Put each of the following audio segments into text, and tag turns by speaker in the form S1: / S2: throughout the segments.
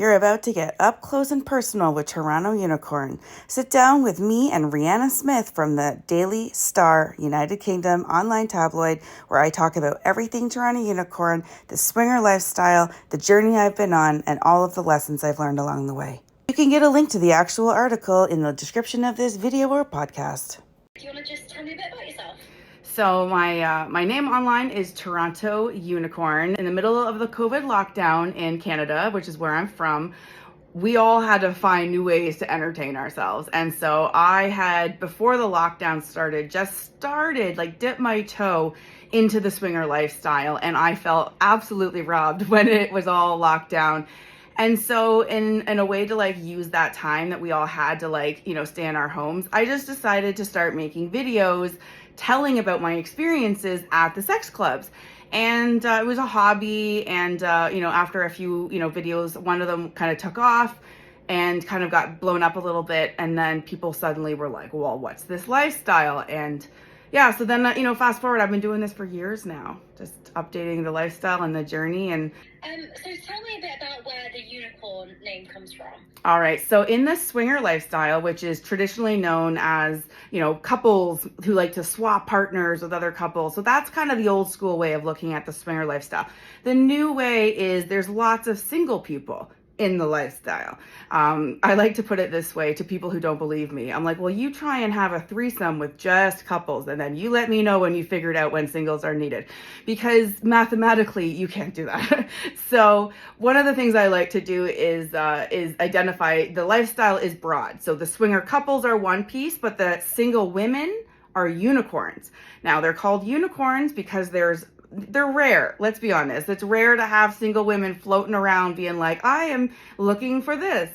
S1: You're about to get up close and personal with Toronto Unicorn. Sit down with me and Rihanna Smith from the Daily Star United Kingdom online tabloid, where I talk about everything Toronto Unicorn, the swinger lifestyle, the journey I've been on, and all of the lessons I've learned along the way. You can get a link to the actual article in the description of this video or podcast.
S2: Do you want to just tell me a bit about yourself?
S1: So my name online is Toronto Unicorn. In the middle of the COVID lockdown in Canada, which is where I'm from, we all had to find new ways to entertain ourselves. And so I had, before the lockdown started, dipped my toe into the swinger lifestyle, and I felt absolutely robbed when it was all locked down. And so in a way to use that time that we all had to stay in our homes, I just decided to start making videos telling about my experiences at the sex clubs. And it was a hobby. And, after a few, videos, one of them kind of took off and kind of got blown up a little bit. And then people suddenly were like, well, what's this lifestyle? And yeah, so then, fast forward, I've been doing this for years now, just updating the lifestyle and the journey. And
S2: so tell me a bit about where the unicorn name comes from.
S1: All right. So in the swinger lifestyle, which is traditionally known as, couples who like to swap partners with other couples. So that's kind of the old school way of looking at the swinger lifestyle. The new way is there's lots of single people in the lifestyle. I like to put it this way to people who don't believe me. I'm like, well, you try and have a threesome with just couples, and then you let me know when you figured out when singles are needed, because mathematically you can't do that. So one of the things I like to do is identify the lifestyle is broad. So the swinger couples are one piece, but the single women are unicorns. Now they're called unicorns because they're rare. Let's be honest. It's rare to have single women floating around being like, I am looking for this.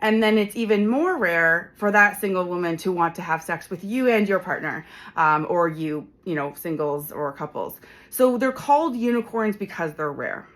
S1: And then it's even more rare for that single woman to want to have sex with you and your partner, or singles or couples. So they're called unicorns because they're rare.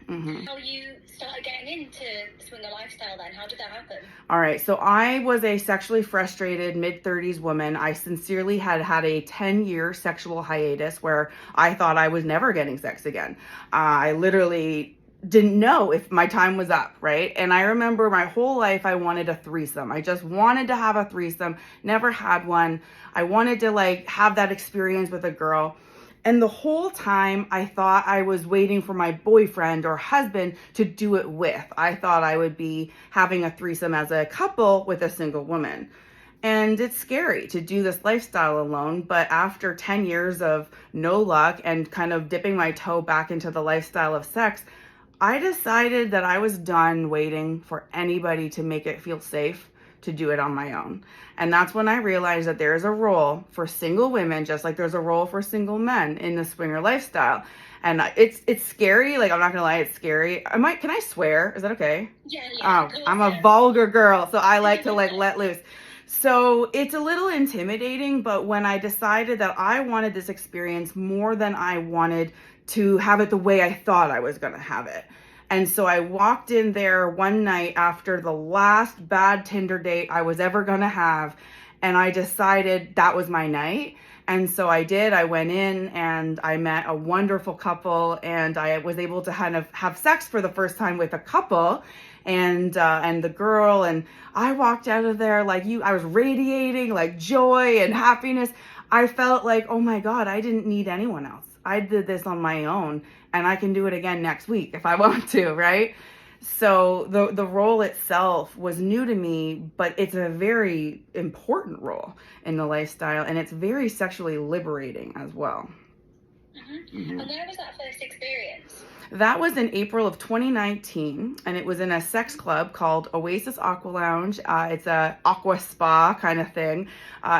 S2: Mm-hmm. How you started getting into swinger lifestyle then? How did that happen?
S1: All right. So I was a sexually frustrated mid-30s woman. I sincerely had a 10-year sexual hiatus where I thought I was never getting sex again. I literally didn't know if my time was up, right? And I remember my whole life I wanted a threesome. I just wanted to have a threesome, never had one. I wanted to have that experience with a girl. And the whole time I thought I was waiting for my boyfriend or husband to do it with. I thought I would be having a threesome as a couple with a single woman. And it's scary to do this lifestyle alone. But after 10 years of no luck and kind of dipping my toe back into the lifestyle of sex, I decided that I was done waiting for anybody to make it feel safe to do it on my own. And that's when I realized that there's a role for single women, just like there's a role for single men in the swinger lifestyle. And it's scary. I'm not gonna lie, it's scary. Can I swear? Is that okay?
S2: Yeah.
S1: I'm a vulgar girl, so I like to let loose. So it's a little intimidating, but when I decided that I wanted this experience more than I wanted to have it the way I thought I was gonna have it. And so I walked in there one night after the last bad Tinder date I was ever going to have, and I decided that was my night. And so I did. I went in and I met a wonderful couple, and I was able to kind of have sex for the first time with a couple and the girl. And I walked out of there I was radiating joy and happiness. I felt like, oh my God, I didn't need anyone else. I did this on my own, and I can do it again next week if I want to, right? So the role itself was new to me, but it's a very important role in the lifestyle, and it's very sexually liberating as well.
S2: Mm-hmm. Mm-hmm. And where was that first experience?
S1: That was in April of 2019, and it was in a sex club called Oasis Aqua Lounge. It's a aqua spa kind of thing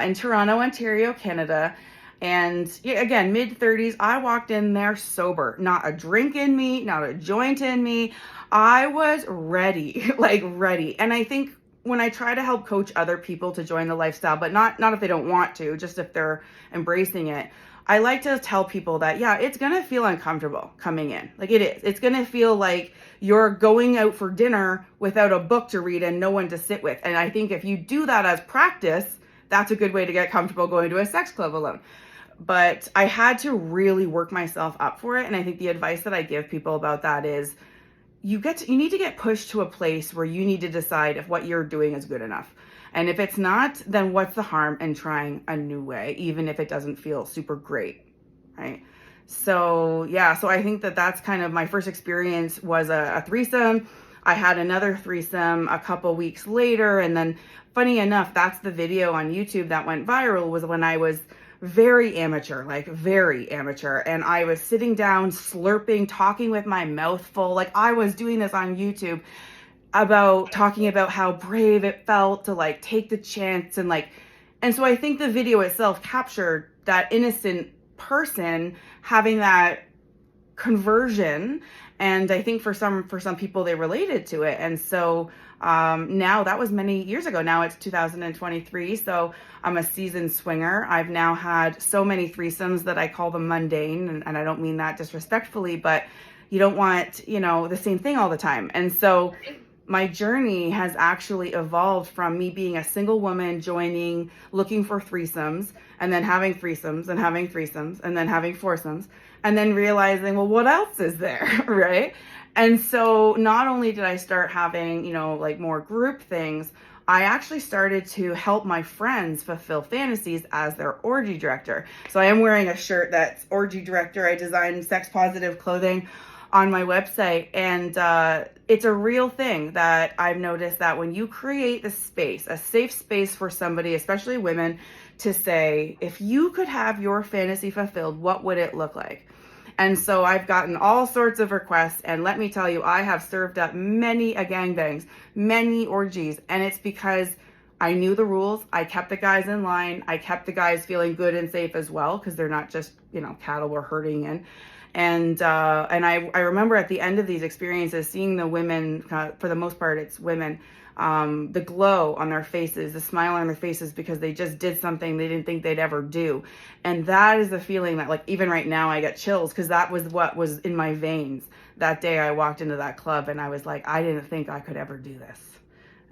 S1: in Toronto, Ontario, Canada. And again, mid-30s, I walked in there sober, not a drink in me, not a joint in me. I was ready, ready. And I think when I try to help coach other people to join the lifestyle, but not if they don't want to, just if they're embracing it, I like to tell people that, yeah, it's going to feel uncomfortable coming in. It is. It's going to feel like you're going out for dinner without a book to read and no one to sit with. And I think if you do that as practice, that's a good way to get comfortable going to a sex club alone. But I had to really work myself up for it. And I think the advice that I give people about that is, you need to get pushed to a place where you need to decide if what you're doing is good enough. And if it's not, then what's the harm in trying a new way, even if it doesn't feel super great, right? So yeah, so I think that that's kind of my first experience was a threesome. I had another threesome a couple weeks later, and then funny enough, that's the video on YouTube that went viral, was when I was very amateur, like very amateur, and I was sitting down slurping, talking with my mouth full, like I was doing this on YouTube about talking about how brave it felt to like take the chance, and so I think the video itself captured that innocent person having that conversion, and I think for some people they related to it. And so now, that was many years ago. Now it's 2023, so I'm a seasoned swinger. I've now had so many threesomes that I call them mundane, and I don't mean that disrespectfully, but you don't want, the same thing all the time. And so my journey has actually evolved from me being a single woman joining, looking for threesomes, and then having threesomes and having threesomes and then having foursomes, and then realizing, well, what else is there, right? And so not only did I start having, like more group things, I actually started to help my friends fulfill fantasies as their orgy director. So I am wearing a shirt that's orgy director. I designed sex positive clothing on my website, and it's a real thing that I've noticed, that when you create the space, a safe space for somebody, especially women, to say, if you could have your fantasy fulfilled, what would it look like? And so I've gotten all sorts of requests, and let me tell you, I have served up many gangbangs, many orgies, and it's because I knew the rules. I kept the guys in line. I kept the guys feeling good and safe as well, because they're not just, cattle we're herding in. And I remember at the end of these experiences, seeing the women, for the most part, it's women, the glow on their faces, the smile on their faces, because they just did something they didn't think they'd ever do. And that is a feeling that, like, even right now I get chills, because that was what was in my veins that day I walked into that club, and I was like, I didn't think I could ever do this.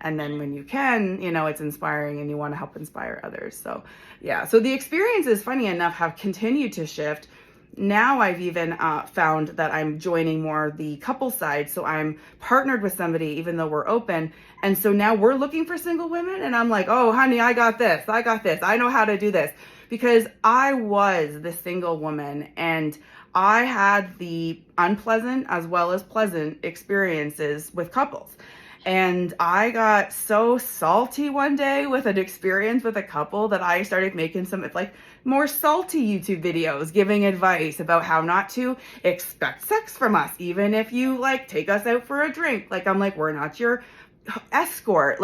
S1: And then when you can, it's inspiring, and you want to help inspire others. So yeah, so the experiences, funny enough, have continued to shift. Now I've even found that I'm joining more the couple side. So I'm partnered with somebody, even though we're open. And so now we're looking for single women. And I'm like, oh, honey, I got this. I know how to do this. Because I was the single woman, and I had the unpleasant as well as pleasant experiences with couples. And I got so salty one day with an experience with a couple that I started making some more salty YouTube videos, giving advice about how not to expect sex from us, even if you take us out for a drink. I'm like, we're not your escort.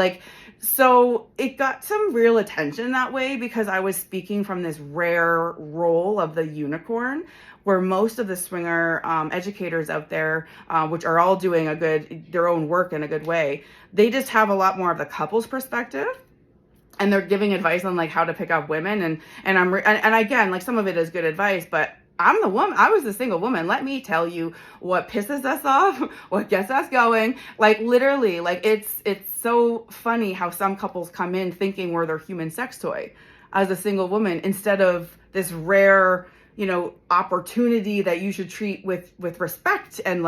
S1: So it got some real attention that way, because I was speaking from this rare role of the unicorn, where most of the swinger educators out there, which are all doing their own work in a good way, they just have a lot more of the couple's perspective, and they're giving advice on how to pick up women, and again, some of it is good advice, but I'm the woman. I was the single woman. Let me tell you what pisses us off, what gets us going. Literally, it's so funny how some couples come in thinking we're their human sex toy as a single woman, instead of this rare, opportunity that you should treat with respect. And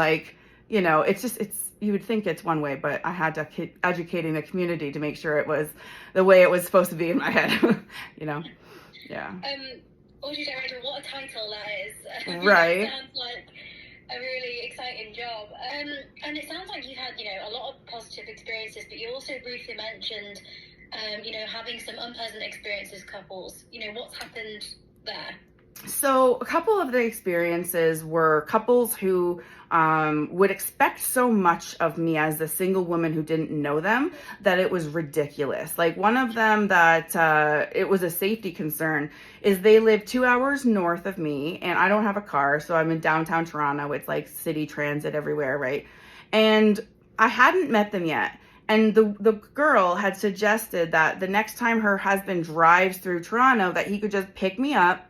S1: it's you would think it's one way, but I had to keep educating the community to make sure it was the way it was supposed to be in my head. Yeah.
S2: Orgy director, what a title that is.
S1: Right.
S2: That sounds like a really exciting job. And it sounds like you've had, a lot of positive experiences, but you also briefly mentioned, having some unpleasant experiences, couples. What's happened there?
S1: So a couple of the experiences were couples who would expect so much of me as the single woman who didn't know them that it was ridiculous. One of them that it was a safety concern is they live 2 hours north of me, and I don't have a car, so I'm in downtown Toronto. It's city transit everywhere, right? And I hadn't met them yet. And the girl had suggested that the next time her husband drives through Toronto, that he could just pick me up,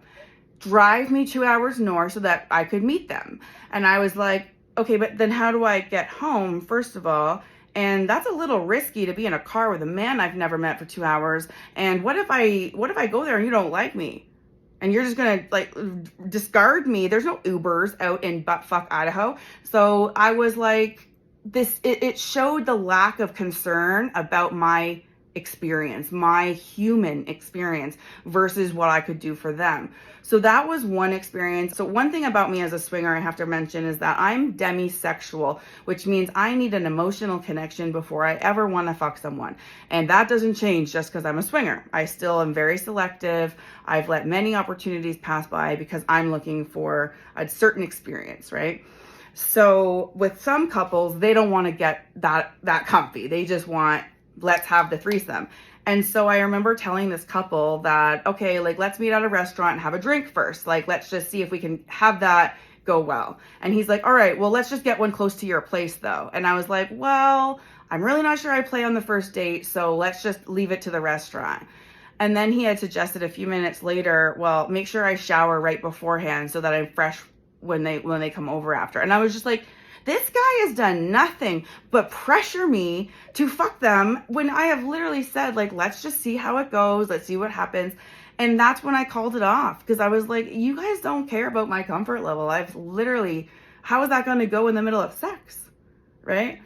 S1: drive me 2 hours north so that I could meet them. And I was like, okay, but then how do I get home, first of all? And that's a little risky to be in a car with a man I've never met for 2 hours. And what if I go there and you don't like me? And you're just gonna discard me? There's no Ubers out in buttfuck Idaho. So I was like, it showed the lack of concern about my experience, my human experience versus what I could do for them. So that was one experience. So one thing about me as a swinger I have to mention is that I'm demisexual, which means I need an emotional connection before I ever want to fuck someone. And that doesn't change just because I'm a swinger. I still am very selective. I've let many opportunities pass by because I'm looking for a certain experience, right? So with some couples, they don't want to get that comfy. They just want, let's have the threesome. And so I remember telling this couple that, okay, like, let's meet at a restaurant and have a drink first. Like, let's just see if we can have that go well. And he's like, all right, well, let's just get one close to your place though. And I was like, well, I'm really not sure I play on the first date, so let's just leave it to the restaurant. And then he had suggested a few minutes later, well, make sure I shower right beforehand so that I'm fresh when they come over after. And I was just like, this guy has done nothing but pressure me to fuck them when I have literally said, like, let's just see how it goes. Let's see what happens. And that's when I called it off, because I was like, you guys don't care about my comfort level. I've literally, how is that going to go in the middle of sex? Right?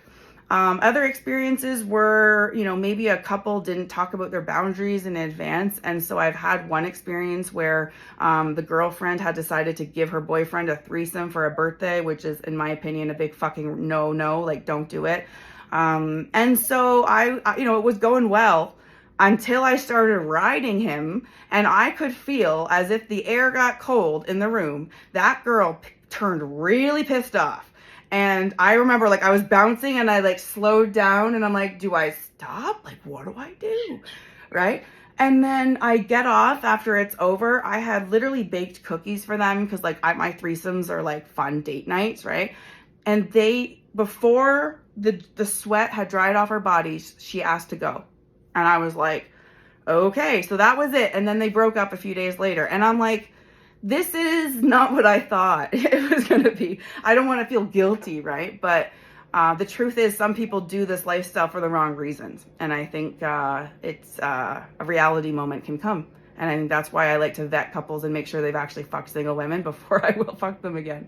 S1: Other experiences were, maybe a couple didn't talk about their boundaries in advance. And so I've had one experience where the girlfriend had decided to give her boyfriend a threesome for a birthday, which is, in my opinion, a big fucking no, like, don't do it. And so it was going well until I started riding him, and I could feel as if the air got cold in the room. That girl turned really pissed off. And I remember, like, I was bouncing and I, like, slowed down and I'm like, do I stop? Like, what do I do? Right? And then I get off after it's over. I had literally baked cookies for them because, like, my threesomes are, like, fun date nights, right? And before the sweat had dried off our bodies, she asked to go. And I was like, okay, so that was it. And then they broke up a few days later. And I'm like, this is not what I thought it was going to be. I don't want to feel guilty, right? But the truth is, some people do this lifestyle for the wrong reasons. And I think it's a reality moment can come. And I think that's why I like to vet couples and make sure they've actually fucked single women before I will fuck them again.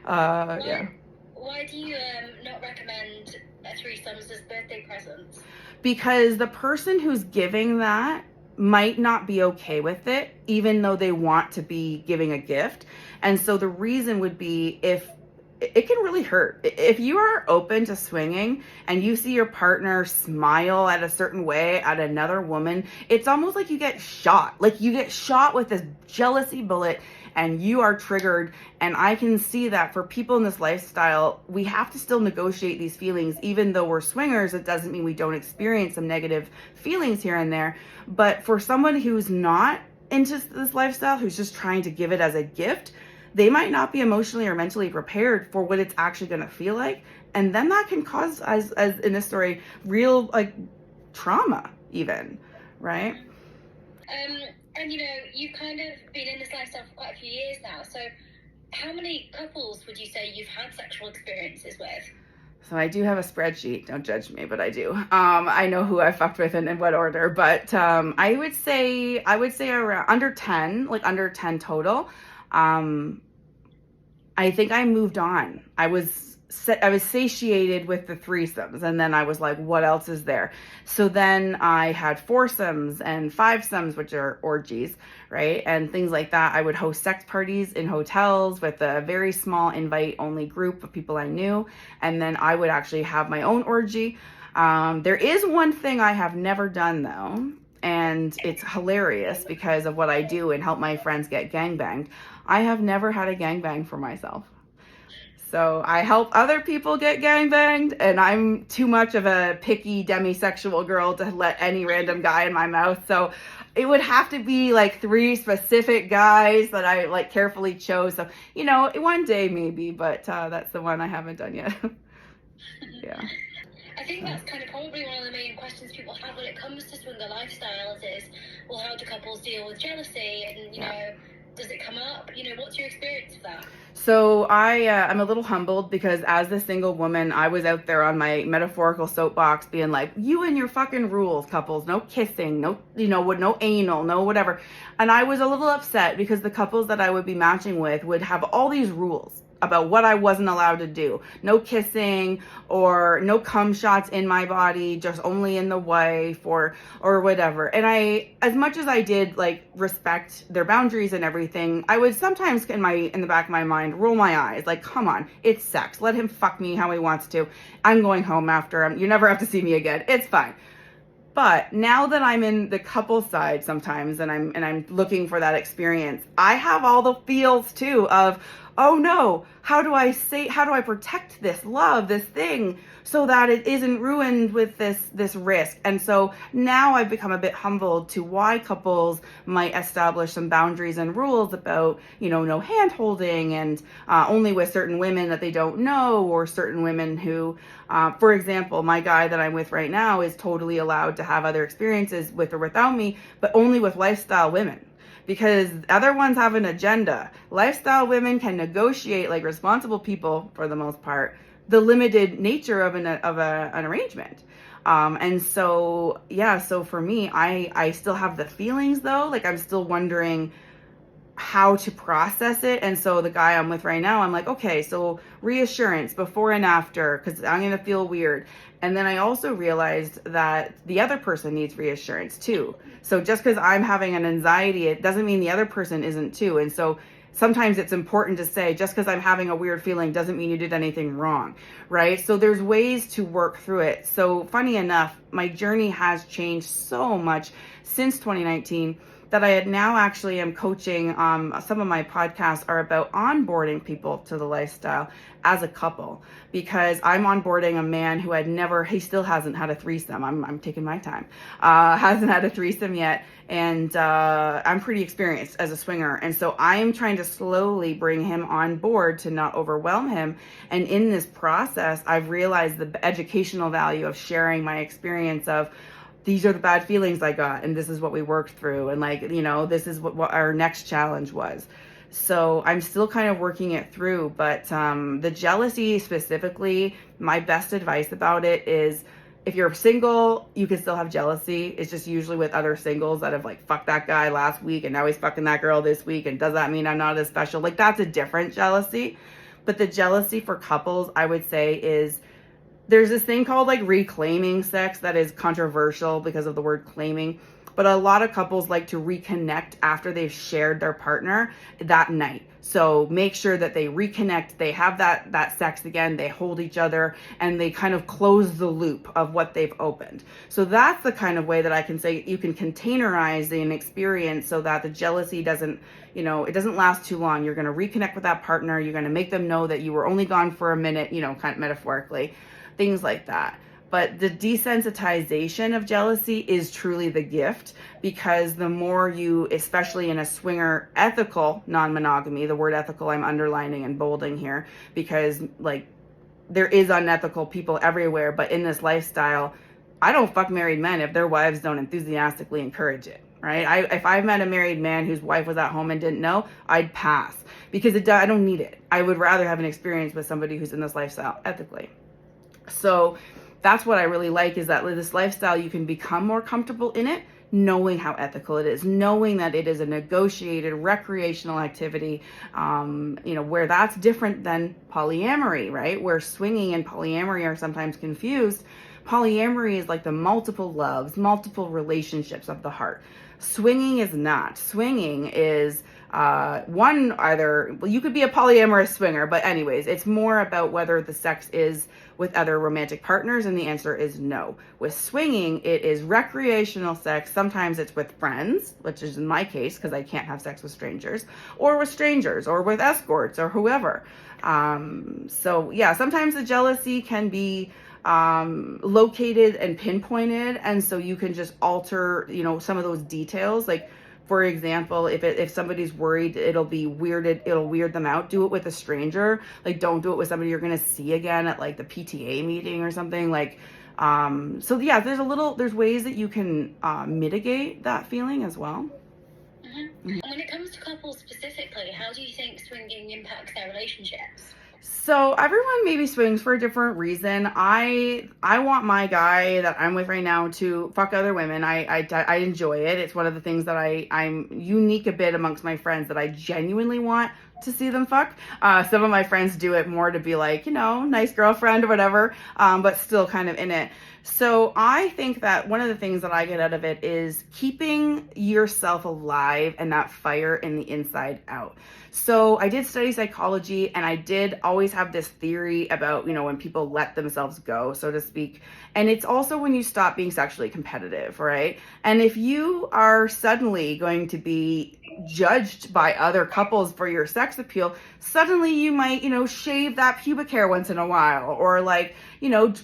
S1: Yeah.
S2: Why do you not recommend threesomes as birthday presents?
S1: Because the person who's giving that might not be okay with it, even though they want to be giving a gift. And so the reason would be, if it can really hurt. If you are open to swinging and you see your partner smile at a certain way at another woman, it's almost like you get shot. Like, you get shot with this jealousy bullet and you are triggered. And I can see that for people in this lifestyle, we have to still negotiate these feelings. Even though we're swingers, it doesn't mean we don't experience some negative feelings here and there. But for someone who's not into this lifestyle, who's just trying to give it as a gift, they might not be emotionally or mentally prepared for what it's actually going to feel like. And then that can cause, as in this story, real, like, trauma even, right?
S2: And you've kind of been in this lifestyle for quite a few years now. So how many couples would you say you've had sexual experiences with?
S1: So I do have a spreadsheet. Don't judge me, but I do. I know who I fucked with and in what order. But I would say around under 10 total. I think I moved on. I was satiated with the threesomes, and then I was like, what else is there? So then I had foursomes and fivesomes, which are orgies, right? And things like that. I would host sex parties in hotels with a very small invite-only group of people I knew, and then I would actually have my own orgy. There is one thing I have never done, though, and it's hilarious because of what I do and help my friends get gangbanged. I have never had a gangbang for myself. So I help other people get gangbanged, and I'm too much of a picky demisexual girl to let any random guy in my mouth. So it would have to be like 3 specific guys that I like carefully chose. So, one day maybe, but that's the one I haven't done yet. Yeah.
S2: I think that's kind of probably one of the main questions people have when it comes to swinger lifestyles is, well, how do couples deal with jealousy? And, does it come up? What's your experience of that?
S1: So I'm a little humbled because as the single woman, I was out there on my metaphorical soapbox being like, you and your fucking rules, couples, no kissing, no anal, no whatever. And I was a little upset because the couples that I would be matching with would have all these rules. about what I wasn't allowed to do. No kissing or no cum shots in my body, just only in the wife or whatever. And I, as much as I did like respect their boundaries and everything, I would sometimes in the back of my mind roll my eyes like, come on, it's sex. Let him fuck me how he wants to. I'm going home after him. You never have to see me again. It's fine. But now that I'm in the couple side sometimes and I'm looking for that experience, I have all the feels too of, oh no, how do I protect this love, this thing, so that it isn't ruined with this risk? And so now I've become a bit humbled to why couples might establish some boundaries and rules about, no hand holding and only with certain women that they don't know, or certain women who, for example, my guy that I'm with right now is totally allowed to have other experiences with or without me, but only with lifestyle women. Because other ones have an agenda. Lifestyle women can negotiate like responsible people, for the most part, the limited nature of an arrangement. And so, yeah, so for me, I still have the feelings though. Like I'm still wondering how to process it. And so the guy I'm with right now, I'm like, okay, so reassurance before and after, because I'm going to feel weird. And then I also realized that the other person needs reassurance too. So just because I'm having an anxiety, it doesn't mean the other person isn't too. And so sometimes it's important to say, just because I'm having a weird feeling doesn't mean you did anything wrong, right? So there's ways to work through it. So funny enough, my journey has changed so much since 2019 that I now actually am coaching. Some of my podcasts are about onboarding people to the lifestyle as a couple, because I'm onboarding a man who he still hasn't had a threesome. I'm taking my time. Hasn't had a threesome yet. And I'm pretty experienced as a swinger. And so I am trying to slowly bring him on board to not overwhelm him. And in this process, I've realized the educational value of sharing my experience of, these are the bad feelings I got, and this is what we worked through, and this is what our next challenge was. So I'm still kind of working it through, but the jealousy specifically, my best advice about it is, if you're single, you can still have jealousy. It's just usually with other singles that have like fucked that guy last week and now he's fucking that girl this week, and does that mean I'm not as special? Like that's a different jealousy. But the jealousy for couples, I would say, is there's this thing called like reclaiming sex that is controversial because of the word claiming, but a lot of couples like to reconnect after they've shared their partner that night. So make sure that they reconnect, they have that sex again, they hold each other, and they kind of close the loop of what they've opened. So that's the kind of way that I can say you can containerize an experience so that the jealousy doesn't, it doesn't last too long. You're going to reconnect with that partner. You're going to make them know that you were only gone for a minute, kind of metaphorically. Things like that. But the desensitization of jealousy is truly the gift, because the more you, especially in a swinger ethical non-monogamy, the word ethical I'm underlining and bolding here, because like there is unethical people everywhere, but in this lifestyle, I don't fuck married men if their wives don't enthusiastically encourage it, right? If I've met a married man whose wife was at home and didn't know, I'd pass, because I don't need it. I would rather have an experience with somebody who's in this lifestyle ethically. So that's what I really like, is that this lifestyle, you can become more comfortable in it, knowing how ethical it is, knowing that it is a negotiated recreational activity, where that's different than polyamory, right? Where swinging and polyamory are sometimes confused. Polyamory is like the multiple loves, multiple relationships of the heart. Swinging is not. Swinging is you could be a polyamorous swinger, but anyways, it's more about whether the sex is with other romantic partners, and the answer is no. With swinging, it is recreational sex. Sometimes it's with friends, which is in my case, because I can't have sex with strangers, or with escorts, or whoever. So yeah, sometimes the jealousy can be located and pinpointed, and so you can just alter, some of those details. Like, for example, if somebody's worried it'll weird them out, do it with a stranger. Like, don't do it with somebody you're gonna see again at like the PTA meeting or something. Like, so yeah, there's ways that you can mitigate that feeling as well.
S2: Mm-hmm. And when it comes to couples specifically, how do you think swinging impacts their relationships?
S1: So everyone maybe swings for a different reason. I want my guy that I'm with right now to fuck other women. I enjoy it. It's one of the things that I'm unique a bit amongst my friends, that I genuinely want to see them fuck. Some of my friends do it more to be like, nice girlfriend or whatever, but still kind of in it. So I think that one of the things that I get out of it is keeping yourself alive and that fire in the inside out. So I did study psychology, and I did always have this theory about, when people let themselves go, so to speak. And it's also when you stop being sexually competitive, right? And if you are suddenly going to be judged by other couples for your sex appeal, suddenly you might, shave that pubic hair once in a while, or like,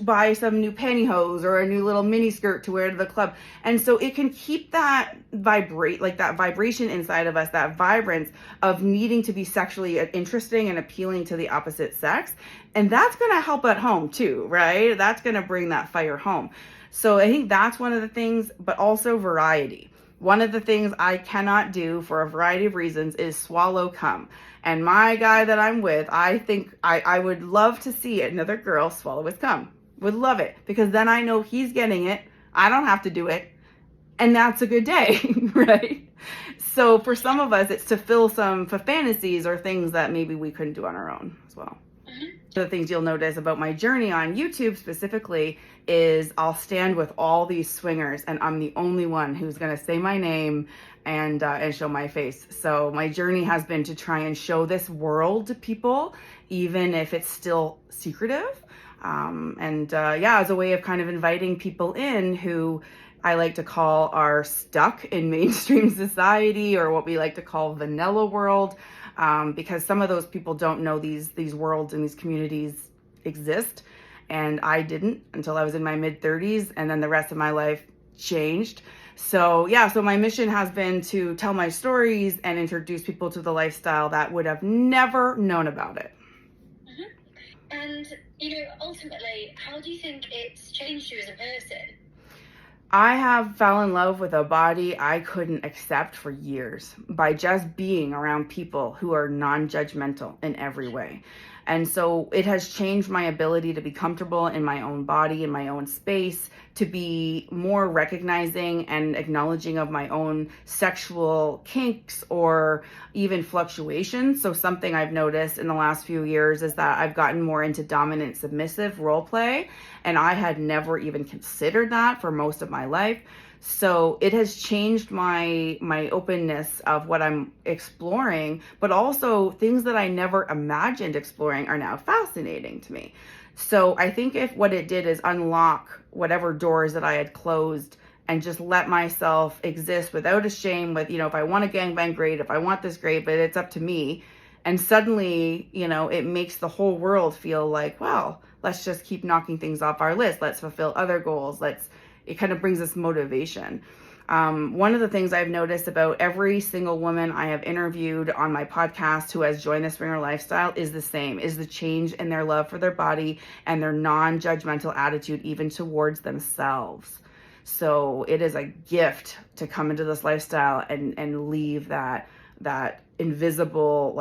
S1: buy some new pantyhose or a new little mini skirt to wear to the club. And so it can keep that that vibration inside of us, that vibrance of needing to be sexually interesting and appealing to the opposite sex. And that's going to help at home too, right? That's going to bring that fire home. So I think that's one of the things, but also variety. One of the things I cannot do for a variety of reasons is swallow cum. And my guy that I'm with, I think I would love to see another girl swallow his cum. Would love it, because then I know he's getting it. I don't have to do it. And that's a good day, right? So for some of us, it's to fill some fantasies or things that maybe we couldn't do on our own as well. The things you'll notice about my journey on YouTube specifically is I'll stand with all these swingers, and I'm the only one who's going to say my name and show my face. So my journey has been to try and show this world to people, even if it's still secretive. As a way of kind of inviting people in who I like to call are stuck in mainstream society, or what we like to call vanilla world. Because some of those people don't know these worlds and these communities exist. And I didn't until I was in my mid-30s, and then the rest of my life changed. So my mission has been to tell my stories and introduce people to the lifestyle that would have never known about it.
S2: Mm-hmm. And, ultimately, how do you think it's changed you as a person?
S1: I have fell in love with a body I couldn't accept for years by just being around people who are non-judgmental in every way. And so it has changed my ability to be comfortable in my own body, in my own space, to be more recognizing and acknowledging of my own sexual kinks or even fluctuations. So something I've noticed in the last few years is that I've gotten more into dominant submissive role play, and I had never even considered that for most of my life. So it has changed my openness of what I'm exploring, but also things that I never imagined exploring are now fascinating to me. So I think if what it did is unlock whatever doors that I had closed and just let myself exist without a shame with, if I want a gangbang, great. If I want this, great, but it's up to me. And suddenly, it makes the whole world feel like, well, let's just keep knocking things off our list. Let's fulfill other goals. It kind of brings us motivation. One of the things I've noticed about every single woman I have interviewed on my podcast who has joined the swinger lifestyle is the change in their love for their body and their non-judgmental attitude even towards themselves. So it is a gift to come into this lifestyle and leave that invisible,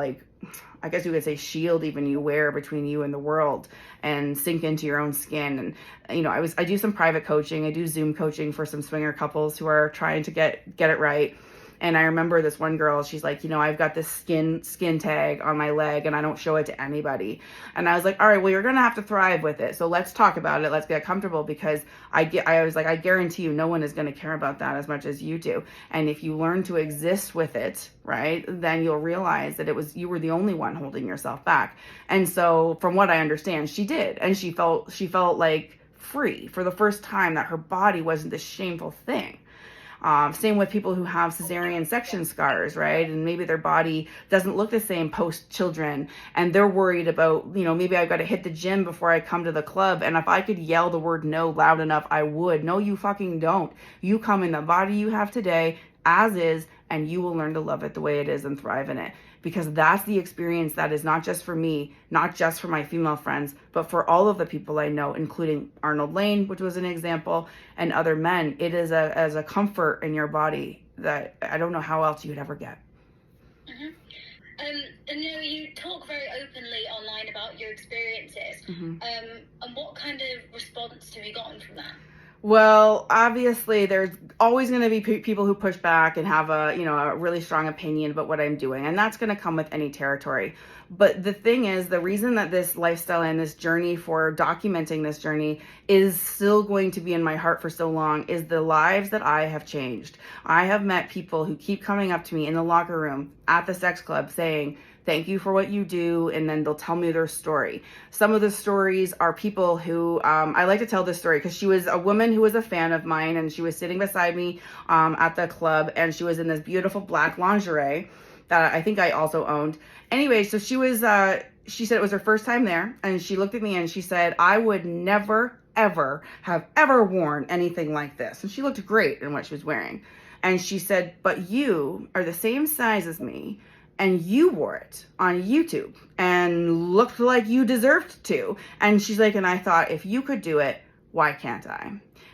S1: I guess you could say shield even you wear between you and the world, and sink into your own skin. And, I do some private coaching. I do Zoom coaching for some swinger couples who are trying to get it right. And I remember this one girl, she's like, I've got this skin tag on my leg and I don't show it to anybody. And I was like, all right, well, you're going to have to thrive with it. So let's talk about it. Let's get comfortable, because I was like, I guarantee you no one is going to care about that as much as you do. And if you learn to exist with it, right, then you'll realize that you were the only one holding yourself back. And so from what I understand, she did. And she felt like free for the first time, that her body wasn't this shameful thing. Same with people who have cesarean section scars, right? And maybe their body doesn't look the same post children, and they're worried about, maybe I've got to hit the gym before I come to the club. And if I could yell the word no loud enough, I would. No, you fucking don't. You come in the body you have today as is, and you will learn to love it the way it is and thrive in it. Because that's the experience that is not just for me, not just for my female friends, but for all of the people I know, including Arnold Layne, which was an example, and other men. It is as a comfort in your body that I don't know how else you'd ever get.
S2: Mm-hmm. And you talk very openly online about your experiences. Mm-hmm. And what kind of response have you gotten from that?
S1: Well, obviously, there's always going to be people who push back and have a really strong opinion about what I'm doing, and that's going to come with any territory. But the thing is, the reason that this lifestyle and this journey for documenting this journey is still going to be in my heart for so long is the lives that I have changed. I have met people who keep coming up to me in the locker room, at the sex club, saying, thank you for what you do, and then they'll tell me their story. Some of the stories are people who, I like to tell this story because she was a woman who was a fan of mine, and she was sitting beside me at the club, and she was in this beautiful black lingerie that I think I also owned. Anyway, so she said it was her first time there, and she looked at me and she said, I would never, ever have ever worn anything like this. And she looked great in what she was wearing. And she said, but you are the same size as me, and you wore it on YouTube and looked like you deserved to. And she's like, and I thought, if you could do it, why can't I?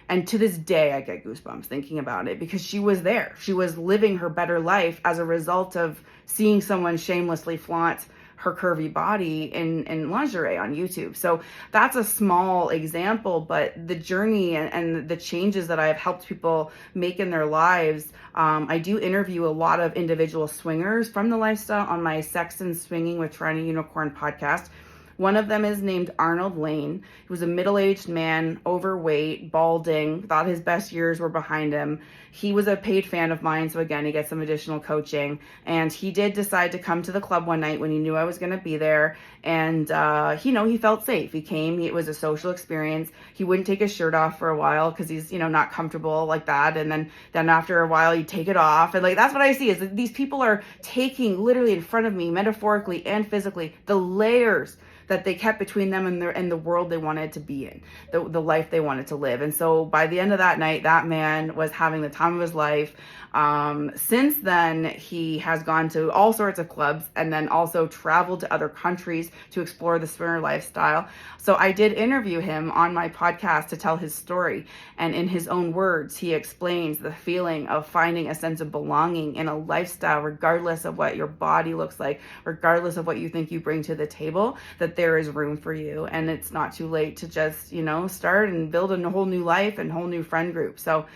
S1: And to this day, I get goosebumps thinking about it because she was there. She was living her better life as a result of seeing someone shamelessly flaunt her curvy body in lingerie on YouTube. So that's a small example, but the journey and the changes that I've helped people make in their lives, I do interview a lot of individual swingers from the lifestyle on my Sex and Swinging with TorontoUnicorn podcast. One of them is named Arnold Layne. He was a middle-aged man, overweight, balding, thought his best years were behind him. He was a paid fan of mine, so again, he gets some additional coaching. And he did decide to come to the club one night when he knew I was going to be there. And, he felt safe. He came. It was a social experience. He wouldn't take his shirt off for a while because he's, not comfortable like that. And then after a while, he'd take it off. And, that's what I see is that these people are taking literally in front of me, metaphorically and physically, the layers that they kept between them and the world they wanted to be in, the life they wanted to live. And so by the end of that night, that man was having the time of his life. Since then, he has gone to all sorts of clubs and then also traveled to other countries to explore the swinger lifestyle. So I did interview him on my podcast to tell his story. And in his own words, he explains the feeling of finding a sense of belonging in a lifestyle, regardless of what your body looks like, regardless of what you think you bring to the table, that there is room for you. And it's not too late to just, start and build a whole new life and whole new friend group. So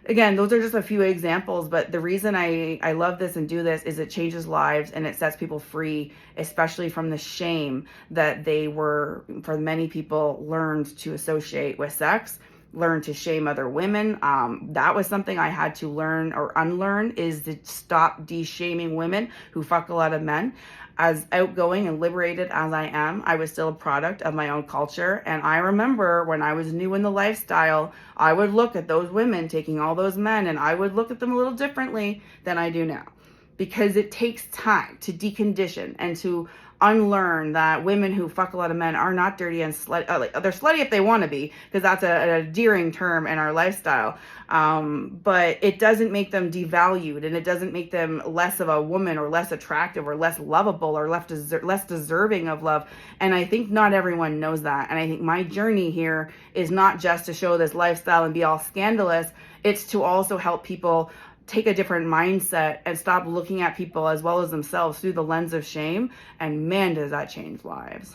S1: again, those are just a few examples, but the reason I love this and do this is it changes lives and it sets people free, especially from the shame that they were, for many people, learned to associate with sex, learned to shame other women. That was something I had to learn or unlearn, is to stop de-shaming women who fuck a lot of men. As outgoing and liberated as I am, I was still a product of my own culture. And I remember when I was new in the lifestyle, I would look at those women taking all those men and I would look at them a little differently than I do now. Because it takes time to decondition and to unlearn that women who fuck a lot of men are not dirty and slutty. They're slutty if they want to be, because that's an endearing term in our lifestyle. But it doesn't make them devalued, and it doesn't make them less of a woman or less attractive or less lovable or less deserving of love. And I think not everyone knows that. And I think my journey here is not just to show this lifestyle and be all scandalous. It's to also help people take a different mindset and stop looking at people as well as themselves through the lens of shame. And man, does that change lives.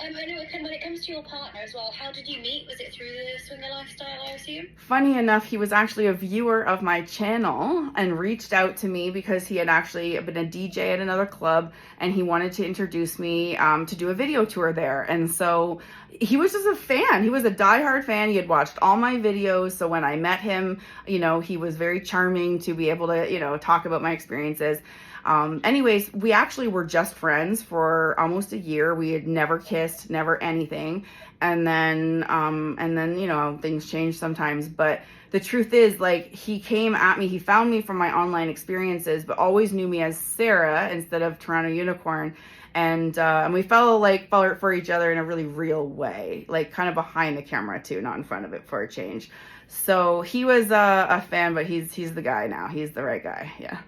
S2: I know when it comes to your partner as well, how did you meet? Was it through the swinger lifestyle, I assume?
S1: Funny enough, he was actually a viewer of my channel and reached out to me because he had actually been a DJ at another club and he wanted to introduce me to do a video tour there. And so he was just a fan. He was a diehard fan. He had watched all my videos. So when I met him, he was very charming to be able to, talk about my experiences. Anyways, we actually were just friends for almost a year. We had never kissed, never anything. And then, things change sometimes. But the truth is, he came at me, he found me from my online experiences, but always knew me as Sarah instead of Toronto Unicorn. And we fell for each other in a really real way, kind of behind the camera too, not in front of it for a change. So he was a fan, but he's the guy now. He's the right guy. Yeah.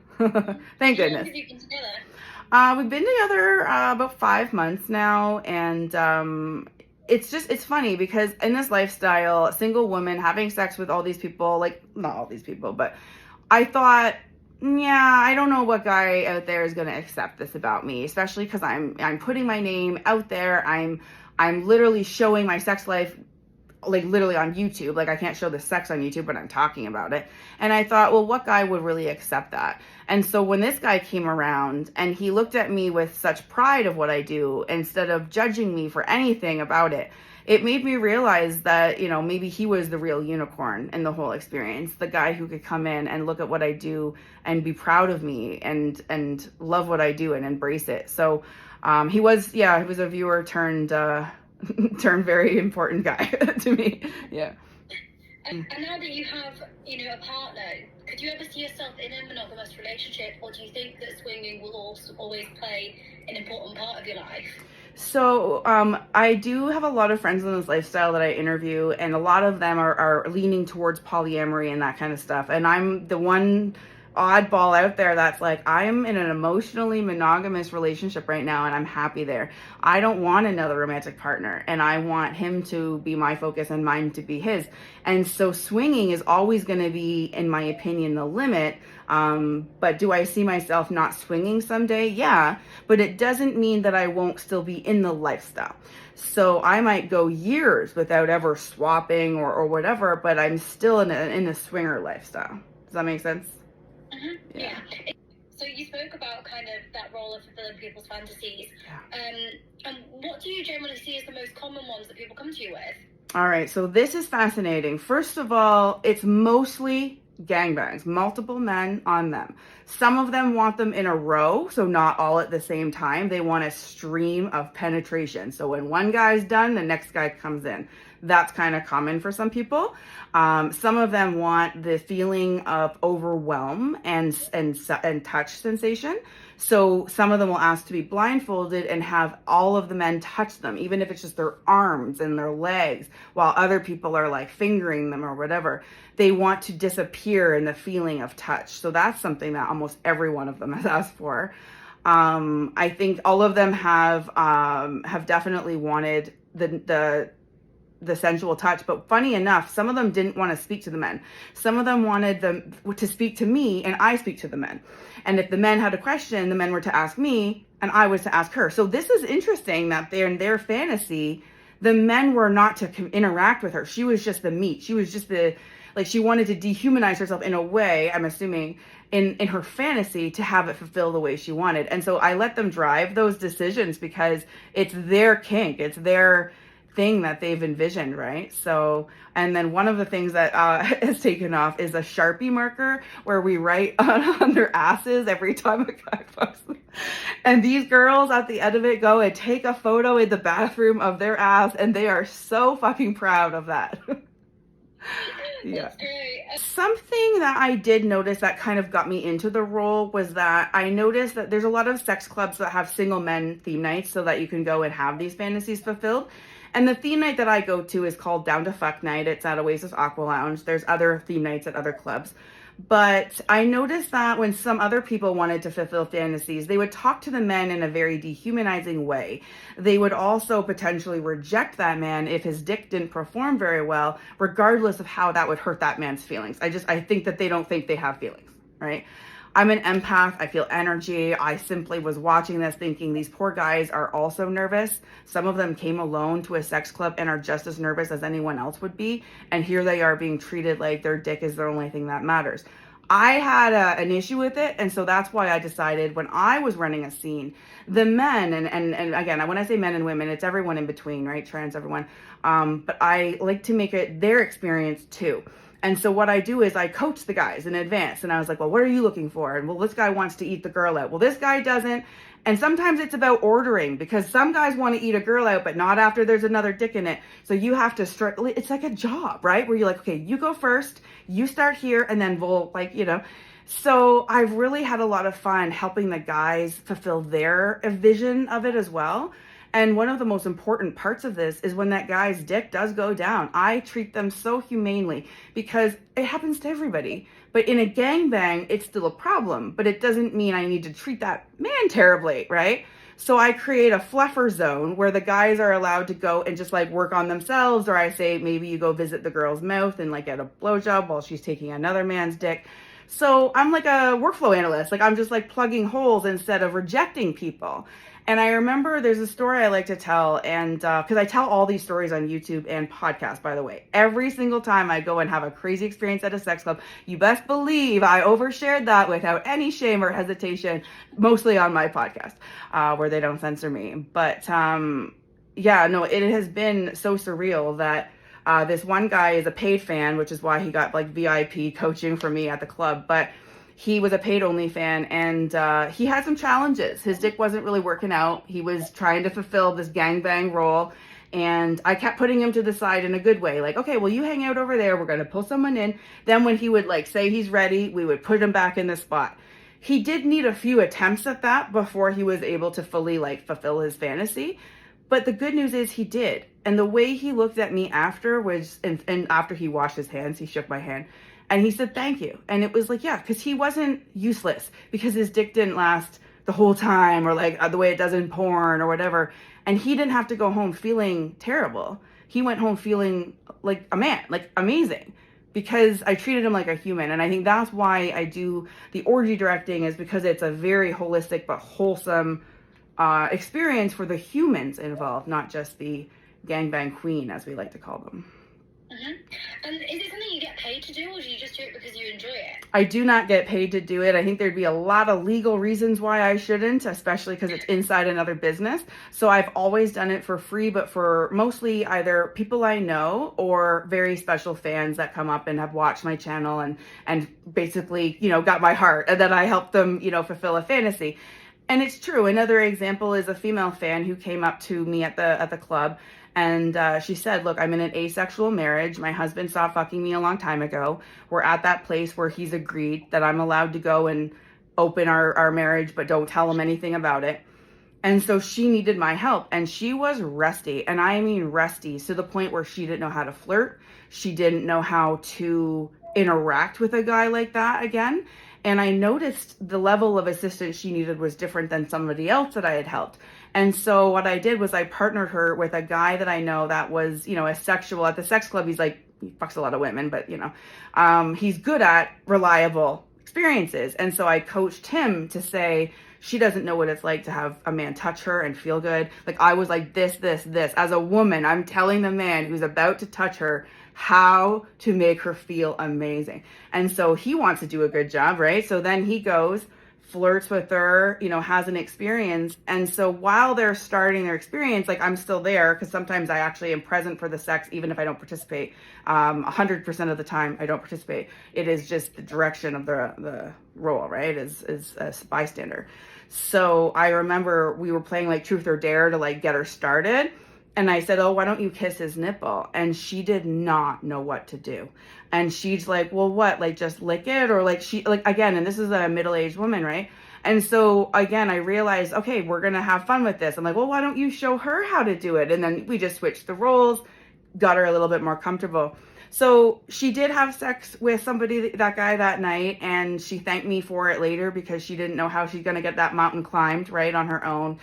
S1: Thank goodness. How long have you been together? We've been together about 5 months now, and it's funny because in this lifestyle, a single woman having sex with all these people, not all these people, but I thought, I don't know what guy out there is going to accept this about me, especially because I'm putting my name out there. I'm literally showing my sex life like literally on YouTube. Like I can't show the sex on YouTube, but I'm talking about it. And I thought, well, what guy would really accept that? And so when this guy came around and he looked at me with such pride of what I do instead of judging me for anything about it, it made me realize that, you know, maybe he was the real unicorn in the whole experience, the guy who could come in and look at what I do and be proud of me and love what I do and embrace it. So he was a viewer turned turned very important guy to me. Yeah.
S2: And now that you have, you know, a partner, could you ever see yourself in a monogamous relationship, or do you think that swinging will also always play an important part of your life?
S1: So I do have a lot of friends in this lifestyle that I interview, and a lot of them are leaning towards polyamory and that kind of stuff. And I'm the one oddball out there that's like, I'm in an emotionally monogamous relationship right now and I'm happy there. I don't want another romantic partner, and I want him to be my focus and mine to be his. And so swinging is always going to be, in my opinion, the limit. But do I see myself not swinging someday? Yeah, but it doesn't mean that I won't still be in the lifestyle. So I might go years without ever swapping or whatever, but I'm still in a swinger lifestyle. Does that make sense?
S2: Mm-hmm. Yeah. So you spoke about kind of that role of fulfilling people's fantasies. And what do you generally see as the most common ones that people come to you with?
S1: All right, so this is fascinating. First of all, it's mostly gangbangs, multiple men on them. Some of them want them in a row, so not all at the same time. They want a stream of penetration. So when one guy's done, the next guy comes in. That's kind of common for some people. Some of them want the feeling of overwhelm and touch sensation. So some of them will ask to be blindfolded and have all of the men touch them, even if it's just their arms and their legs, while other people are like fingering them or whatever. They want to disappear in the feeling of touch. So that's something that almost every one of them has asked for. I think all of them have definitely wanted the sensual touch, but funny enough, some of them didn't want to speak to the men. Some of them wanted them to speak to me, and I speak to the men. And if the men had a question, the men were to ask me, and I was to ask her. So this is interesting that they're in their fantasy, the men were not to interact with her. She was just the meat. She was just she wanted to dehumanize herself in a way, I'm assuming, in her fantasy to have it fulfill the way she wanted. And so I let them drive those decisions because it's their kink. It's their thing that they've envisioned, right? So, and then one of the things that has taken off is a Sharpie marker where we write on their asses every time a guy fucks them. And these girls at the end of it go and take a photo in the bathroom of their ass, and they are so fucking proud of that. Yeah. Something that I did notice that kind of got me into the role was that I noticed that there's a lot of sex clubs that have single men theme nights so that you can go and have these fantasies fulfilled. And the theme night that I go to is called Down to Fuck Night. It's at Oasis Aqua Lounge. There's other theme nights at other clubs. But I noticed that when some other people wanted to fulfill fantasies, they would talk to the men in a very dehumanizing way. They would also potentially reject that man if his dick didn't perform very well, regardless of how that would hurt that man's feelings. I think that they don't think they have feelings, right? I'm an empath. I feel energy. I simply was watching this thinking these poor guys are also nervous. Some of them came alone to a sex club and are just as nervous as anyone else would be. And here they are being treated like their dick is the only thing that matters. I had an issue with it. And so that's why I decided when I was running a scene, the men, and again, when I say men and women, it's everyone in between, right? Trans, everyone. But I like to make it their experience too. And so what I do is I coach the guys in advance. And I was like, well, what are you looking for? And well, this guy wants to eat the girl out. Well, this guy doesn't. And sometimes it's about ordering because some guys want to eat a girl out, but not after there's another dick in it. So you have to start, it's like a job, right? Where you're like, okay, you go first, you start here, and then we'll So I've really had a lot of fun helping the guys fulfill their vision of it as well. And one of the most important parts of this is when that guy's dick does go down. I treat them so humanely because it happens to everybody. But in a gangbang, it's still a problem. But it doesn't mean I need to treat that man terribly, right? So I create a fluffer zone where the guys are allowed to go and just work on themselves. Or I say, maybe you go visit the girl's mouth and get a blowjob while she's taking another man's dick. So I'm like a workflow analyst. I'm just plugging holes instead of rejecting people. And I remember there's a story I like to tell, and because I tell all these stories on YouTube and podcast, by the way. Every single time I go and have a crazy experience at a sex club, you best believe I overshared that without any shame or hesitation, mostly on my podcast, where they don't censor me. But yeah, no, it has been so surreal that this one guy is a paid fan, which is why he got like VIP coaching from me at the club. But he was a paid only fan, and he had some challenges. His dick wasn't really working out. He was trying to fulfill this gangbang role, and I kept putting him to the side in a good way. Like, okay, well, you hang out over there. We're going to pull someone in. Then when he would like say he's ready, we would put him back in the spot. He did need a few attempts at that before he was able to fully like fulfill his fantasy. But the good news is he did. And the way he looked at me after was, and after he washed his hands, he shook my hand. And he said, thank you. And it was like, yeah, because he wasn't useless because his dick didn't last the whole time, or like the way it does in porn or whatever. And he didn't have to go home feeling terrible. He went home feeling like a man, like amazing, because I treated him like a human. And I think that's why I do the orgy directing, is because it's a very holistic but wholesome experience for the humans involved, not just the gangbang queen, as we like to call them.
S2: Mm-hmm. And is it something you get paid to do, or do you just do it because you enjoy it?
S1: I do not get paid to do it. I think there'd be a lot of legal reasons why I shouldn't, especially because it's inside another business. So I've always done it for free, but for mostly either people I know or very special fans that come up and have watched my channel and basically, you know, got my heart, and then I help them, you know, fulfill a fantasy. And it's true. Another example is a female fan who came up to me at the club, and she said, look, I'm in an asexual marriage. My husband stopped fucking me a long time ago. We're at that place where he's agreed that I'm allowed to go and open our marriage, but don't tell him anything about it. And so she needed my help, and she was rusty, and I mean rusty, to the point where she didn't know how to flirt. She didn't know how to interact with a guy like that again. And I noticed the level of assistance she needed was different than somebody else that I had helped. And so what I did was I partnered her with a guy that I know that was, you know, a sexual at the sex club. He's like, he fucks a lot of women, but you know, he's good at reliable experiences. And so I coached him to say, she doesn't know what it's like to have a man touch her and feel good. Like I was like, this. As a woman, I'm telling the man who's about to touch her how to make her feel amazing. And so he wants to do a good job, right? So then he goes, flirts with her, you know, has an experience. And so while they're starting their experience, like I'm still there, because sometimes I actually am present for the sex, even if I don't participate. 100% of the time I don't participate. It is just the direction of the role, right? Is a bystander. So I remember we were playing like truth or dare to like get her started. And I said, oh, why don't you kiss his nipple? And she did not know what to do. And she's like, well, what? Like, just lick it? Or like, she, like, again, and this is a middle-aged woman, right? And so, again, I realized, okay, we're going to have fun with this. I'm like, well, why don't you show her how to do it? And then we just switched the roles, got her a little bit more comfortable. So she did have sex with somebody, that guy, that night. And she thanked me for it later because she didn't know how she's going to get that mountain climbed, right, on her own.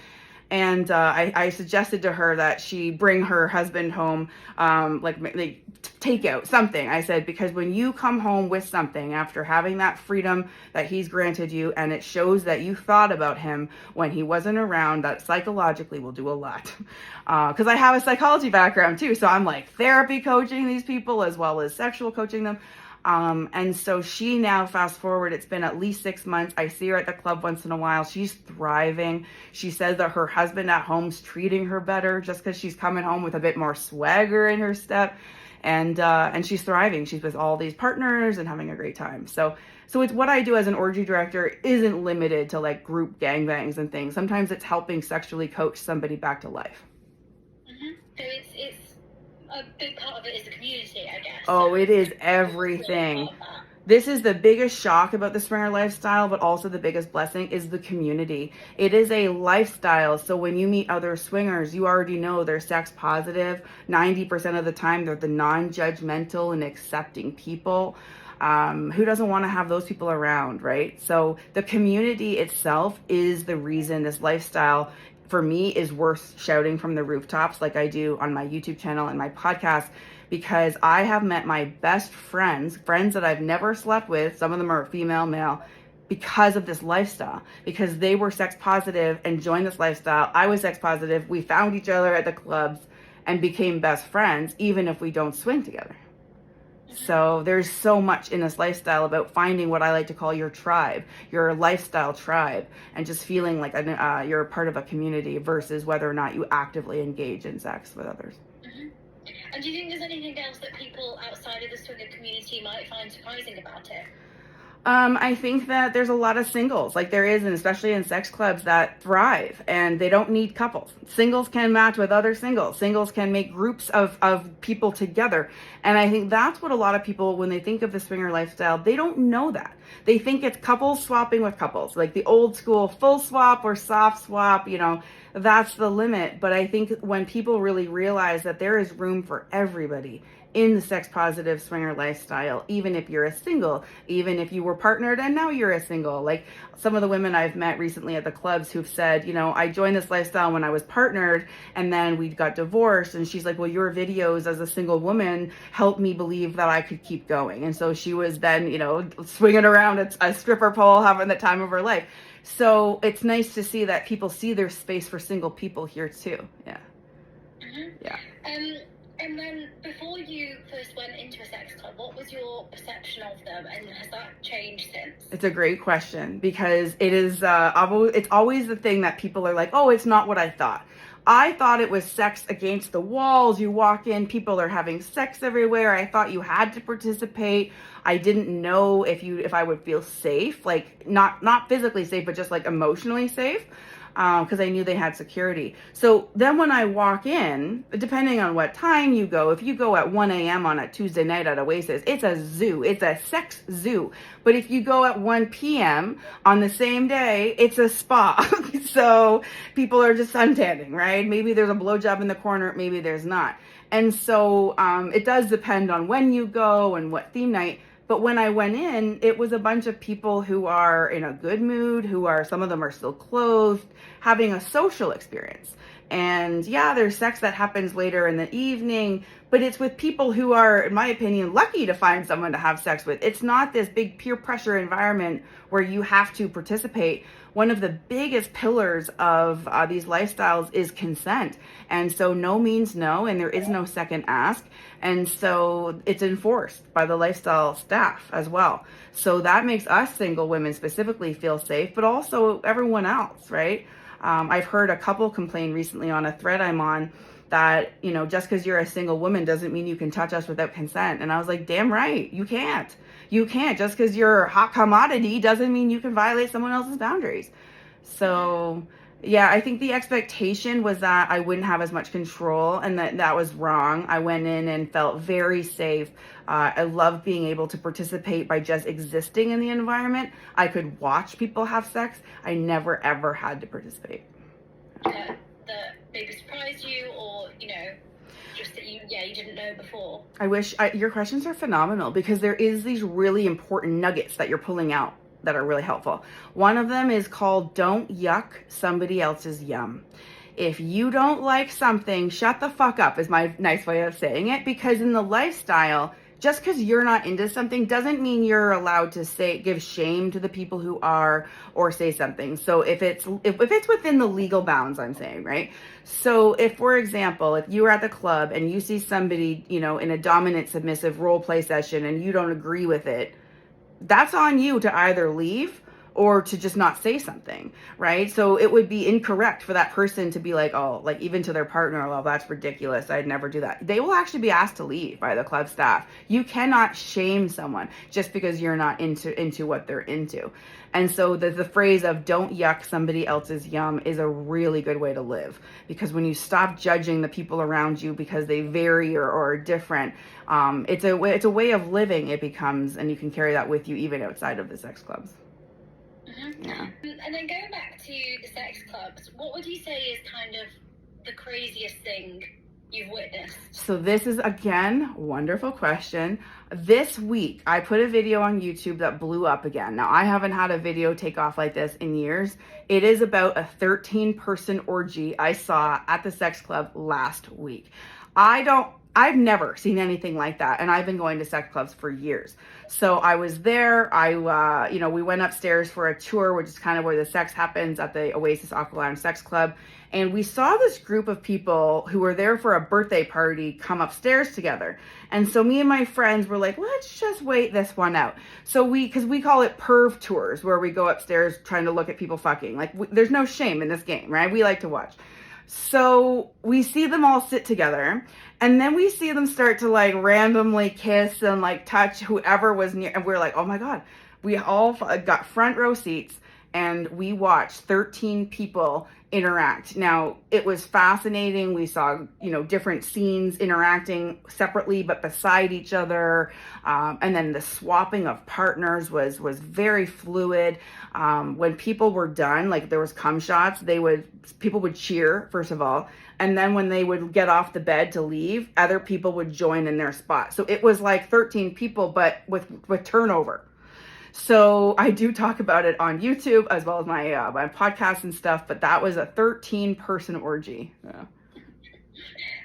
S1: And I suggested to her that she bring her husband home, like take out something. I said, because when you come home with something after having that freedom that he's granted you, and it shows that you thought about him when he wasn't around, that psychologically will do a lot. Because I have a psychology background too. So I'm like therapy coaching these people as well as sexual coaching them. And so she now, fast forward, it's been at least 6 months. I see her at the club once in a while. She's thriving. She says that her husband at home's treating her better just because she's coming home with a bit more swagger in her step. And she's thriving. She's with all these partners and having a great time. So it's what I do as an orgy director isn't limited to like group gangbangs and things. Sometimes it's helping sexually coach somebody back to life.
S2: Mm-hmm. So it's a big part of it is the community, I guess.
S1: Oh, it is everything. This is the biggest shock about the swinger lifestyle, but also the biggest blessing is the community. It is a lifestyle. So when you meet other swingers, you already know they're sex positive. 90% of the time, they're the non-judgmental and accepting people. Who doesn't want to have those people around, right? So the community itself is the reason this lifestyle for me is worth shouting from the rooftops like I do on my YouTube channel and my podcast, because I have met my best friends that I've never slept with. Some of them are female, male, because of this lifestyle, because they were sex positive and joined this lifestyle. I was sex positive. We found each other at the clubs and became best friends, even if we don't swing together. So there's so much in this lifestyle about finding what I like to call your tribe, your lifestyle tribe, and just feeling like you're a part of a community versus whether or not you actively engage in sex with others.
S2: Mm-hmm. And do you think there's anything else that people outside of the swinger community might find surprising about it?
S1: I think that there's a lot of singles, like there is, and especially in sex clubs, that thrive and they don't need couples. Singles can match with other singles. Singles can make groups of people together. And I think that's what a lot of people, when they think of the swinger lifestyle, they don't know that. They think it's couples swapping with couples, like the old school full swap or soft swap, that's the limit. But I think when people really realize that there is room for everybody in the sex positive swinger lifestyle, even if you're a single, even if you were partnered and now you're a single. Like some of the women I've met recently at the clubs who've said, I joined this lifestyle when I was partnered and then we got divorced. And she's like, well, your videos as a single woman helped me believe that I could keep going. And so she was then, swinging around a stripper pole, having the time of her life. So it's nice to see that people see there's space for single people here too. Yeah.
S2: Mm-hmm.
S1: Yeah.
S2: And then before you first went into a sex club, what was your perception of them, and has that changed since?
S1: It's a great question because it is, it's always the thing that people are like, oh, it's not what I thought. I thought it was sex against the walls. You walk in, people are having sex everywhere. I thought you had to participate. I didn't know if I would feel safe, like not physically safe, but just like emotionally safe. Because I knew they had security. So then when I walk in, depending on what time you go, if you go at 1 a.m. on a Tuesday night at Oasis, it's a zoo. It's a sex zoo. But if you go at 1 p.m. on the same day, it's a spa. So people are just suntanning, right? Maybe there's a blowjob in the corner, maybe there's not. And so it does depend on when you go and what theme night. But when I went in, it was a bunch of people who are in a good mood, some of them are still clothed, having a social experience. And yeah, there's sex that happens later in the evening, but it's with people who are, in my opinion, lucky to find someone to have sex with. It's not this big peer pressure environment where you have to participate. One of the biggest pillars of these lifestyles is consent. And so no means no, and there is no second ask. And so it's enforced by the lifestyle staff as well. So that makes us single women specifically feel safe, but also everyone else, right? I've heard a couple complain recently on a thread I'm on that, just because you're a single woman doesn't mean you can touch us without consent. And I was like, damn right, you can't. You can't. Just because you're a hot commodity doesn't mean you can violate someone else's boundaries. So yeah, I think the expectation was that I wouldn't have as much control, and that was wrong. I went in and felt very safe. I love being able to participate by just existing in the environment. I could watch people have sex. I never, ever had to participate.
S2: That maybe surprised you, or, just that you didn't know before?
S1: Your questions are phenomenal because there is these really important nuggets that you're pulling out that are really helpful. One of them is called don't yuck somebody else's yum. If you don't like something, shut the fuck up is my nice way of saying it, because in the lifestyle, just because you're not into something doesn't mean you're allowed to give shame to the people who are, or say something. So if it's within the legal bounds, I'm saying, right? So if, for example, if you are at the club and you see somebody, in a dominant submissive role play session and you don't agree with it, that's on you to either leave or to just not say something, right? So it would be incorrect for that person to be like, oh, like even to their partner, oh, that's ridiculous, I'd never do that. They will actually be asked to leave by the club staff. You cannot shame someone just because you're not into what they're into. And so the phrase of don't yuck somebody else's yum is a really good way to live, because when you stop judging the people around you because they vary or are different, it's a way of living, it becomes, and you can carry that with you even outside of the sex clubs.
S2: Mm-hmm. Yeah. And then going back to the sex clubs, what would you say is kind of the craziest thing you've witnessed?
S1: So this is, again, wonderful question. This week, I put a video on YouTube that blew up again. Now, I haven't had a video take off like this in years. It is about a 13-person orgy I saw at the sex club last week. I I've never seen anything like that, and I've been going to sex clubs for years. So I was there. We went upstairs for a tour, which is kind of where the sex happens at the Oasis Aqua Lounge Sex Club. And we saw this group of people who were there for a birthday party come upstairs together. And so me and my friends were like, let's just wait this one out. So because we call it perv tours, where we go upstairs trying to look at people fucking. Like, there's no shame in this game, right? We like to watch. So we see them all sit together, and then we see them start to like randomly kiss and like touch whoever was near. And we're like, oh my God, we all got front row seats, and we watched 13 people interact. Now, it was fascinating. We saw, different scenes interacting separately but beside each other. And then the swapping of partners was very fluid. When people were done, like there was cum shots, people would cheer, first of all. And then when they would get off the bed to leave, other people would join in their spot. So it was like 13 people, but with turnover. So I do talk about it on YouTube as well as my podcast and stuff, but that was a 13-person orgy. Yeah.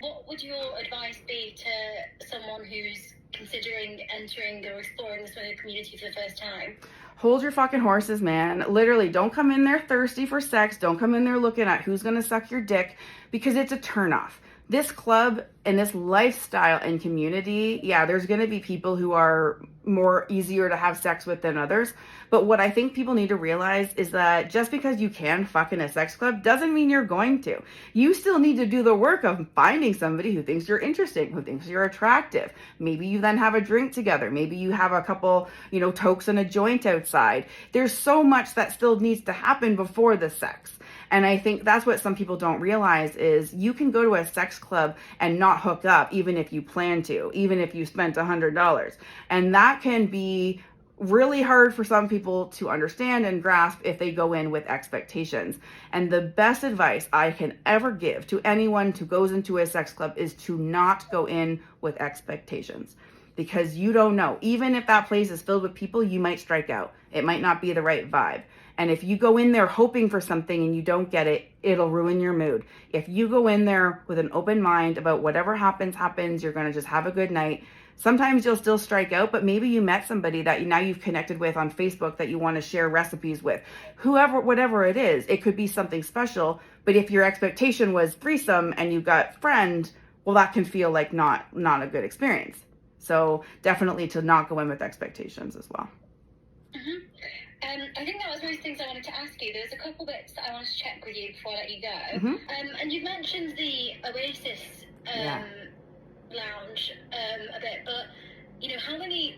S2: What would your advice be to someone who's considering entering or exploring the swinger community for the first time?
S1: Hold your fucking horses, man. Literally, don't come in there thirsty for sex. Don't come in there looking at who's going to suck your dick, because it's a turnoff. This club and this lifestyle and community, yeah, there's going to be people who are more easier to have sex with than others. But what I think people need to realize is that just because you can fuck in a sex club doesn't mean you're going to. You still need to do the work of finding somebody who thinks you're interesting, who thinks you're attractive. Maybe you then have a drink together. Maybe you have a couple, tokes and a joint outside. There's so much that still needs to happen before the sex. And I think that's what some people don't realize is you can go to a sex club and not hook up, even if you plan to, even if you spent $100. And that can be really hard for some people to understand and grasp if they go in with expectations. And the best advice I can ever give to anyone who goes into a sex club is to not go in with expectations. Because you don't know. Even if that place is filled with people, you might strike out. It might not be the right vibe. And if you go in there hoping for something and you don't get it, it'll ruin your mood. If you go in there with an open mind about whatever happens, you're going to just have a good night. Sometimes you'll still strike out, but maybe you met somebody that now you've connected with on Facebook that you want to share recipes with. Whatever it is, it could be something special. But if your expectation was threesome and you got friend, well, that can feel like not a good experience. So definitely to not go in with expectations as well.
S2: Mm-hmm. I think that was most things I wanted to ask you. There's a couple bits that I wanted to check with you before I let you go.
S1: Mm-hmm.
S2: And you've mentioned the Oasis lounge a bit, but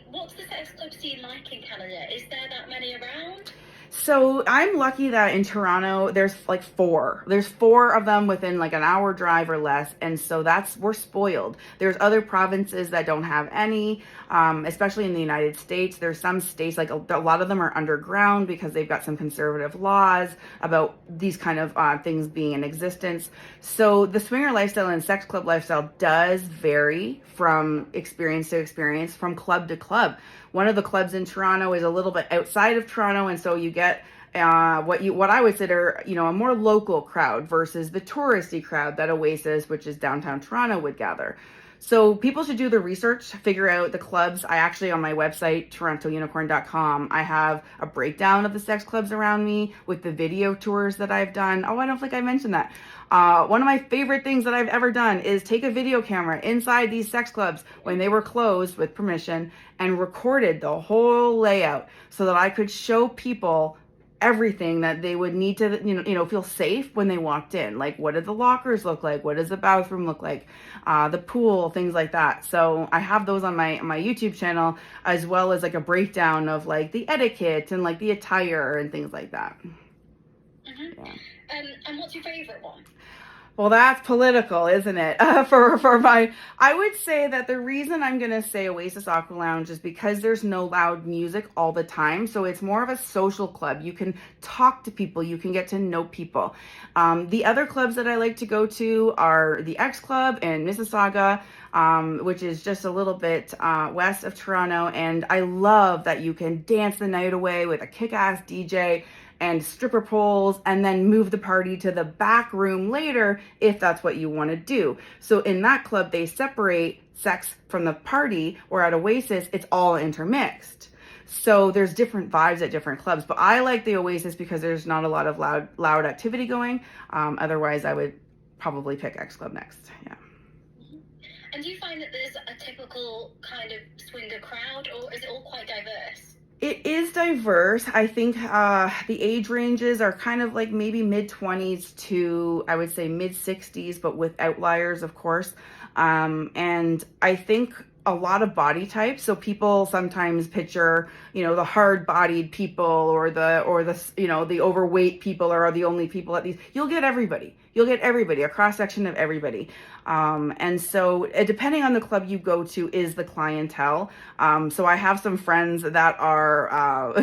S2: what's the sex club scene like in Canada? Is there that many around?
S1: So I'm lucky that in Toronto, there's like 4. There's 4 of them within like an hour drive or less. And so we're spoiled. There's other provinces that don't have any, especially in the United States. There's some states, like a lot of them are underground because they've got some conservative laws about these kind of things being in existence. So the swinger lifestyle and sex club lifestyle does vary from experience to experience, from club to club. One of the clubs in Toronto is a little bit outside of Toronto, and so you get what I would consider, a more local crowd versus the touristy crowd that Oasis, which is downtown Toronto, would gather. So people should do the research, figure out the clubs. I actually, on my website, TorontoUnicorn.com, I have a breakdown of the sex clubs around me with the video tours that I've done. Oh, I don't think I mentioned that. One of my favorite things that I've ever done is take a video camera inside these sex clubs when they were closed with permission and recorded the whole layout so that I could show people everything that they would need to, feel safe when they walked in. Like, what did the lockers look like? What does the bathroom look like? The pool, things like that. So I have those on my YouTube channel, as well as like a breakdown of like the etiquette and like the attire and things like that.
S2: Mm-hmm. Yeah. And what's your favorite one?
S1: Well, that's political, isn't it? I would say that the reason I'm going to say Oasis Aqua Lounge is because there's no loud music all the time. So it's more of a social club. You can talk to people. You can get to know people. The other clubs that I like to go to are the X Club in Mississauga, which is just a little bit west of Toronto. And I love that you can dance the night away with a kick-ass DJ and stripper poles, and then move the party to the back room later if that's what you want to do. So in that club, they separate sex from the party, or at Oasis, it's all intermixed. So there's different vibes at different clubs, but I like the Oasis because there's not a lot of loud activity going. Otherwise, I would probably pick X Club next. Yeah.
S2: And do you find that there's a typical kind of swinger crowd, or is it all quite diverse?
S1: It is diverse. I think the age ranges are kind of like maybe mid-20s to, I would say, mid-60s, but with outliers, of course. And I think a lot of body types. So people sometimes picture, the hard-bodied people or the the overweight people are the only people at these. You'll get everybody. You'll get everybody, a cross-section of everybody. And so depending on the club you go to is the clientele. So I have some friends that are,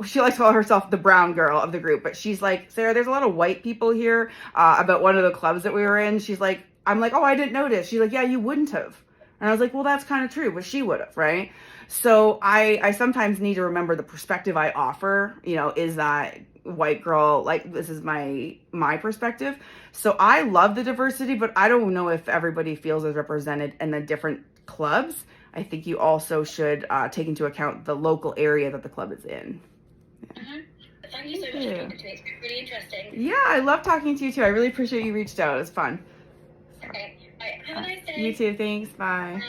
S1: she likes to call herself the brown girl of the group, but she's like, Sarah, there's a lot of white people here. About one of the clubs that we were in, she's like, I'm like, oh, I didn't notice. She's like, yeah, you wouldn't have. And I was like, well, that's kind of true, but she would have, right? So I sometimes need to remember the perspective I offer, is that white girl, like, this is my perspective. So I love the diversity, but I don't know if everybody feels as represented in the different clubs. I think you also should take into account the local area that the club is in.
S2: Yeah. Mm-hmm. Thank you so much for talking to me. It's been really interesting.
S1: Yeah, I love talking to you too. I really appreciate you reached out. It was fun.
S2: Okay. All right. Have a nice day.
S1: You too. Thanks. Bye.